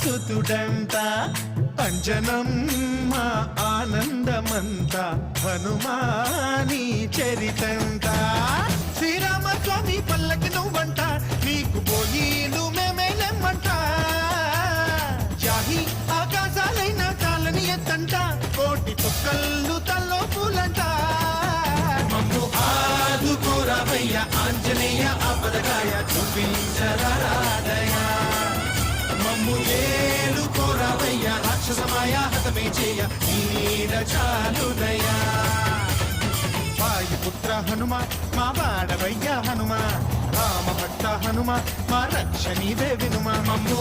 సుతుడంట అంజనం మా ఆనందమంత హనుమాని చరితంట శ్రీరామస్వామి పల్లకి నువ్వంట నీకు పోయిలు మేమేలెమ్మంట జాహి ఆకాశాలైన కాలని ఎత్తంట కోటి చుక్కళ్ళు తల్లో పూలంట మమ్ము ఆదుకోరావయ్య ఆంజనేయ ఆపదగాయ చూపించరాదయ మమ్ము ఏలుకోరావయ్య రాక్షసమాయ హతమే చేయ నీడ చాలుదయా వాయుపుత్ర హనుమ మా వాడవయ్య హనుమ రామ భక్త హనుమ మా రక్షణీదే వినుమ మమ్ము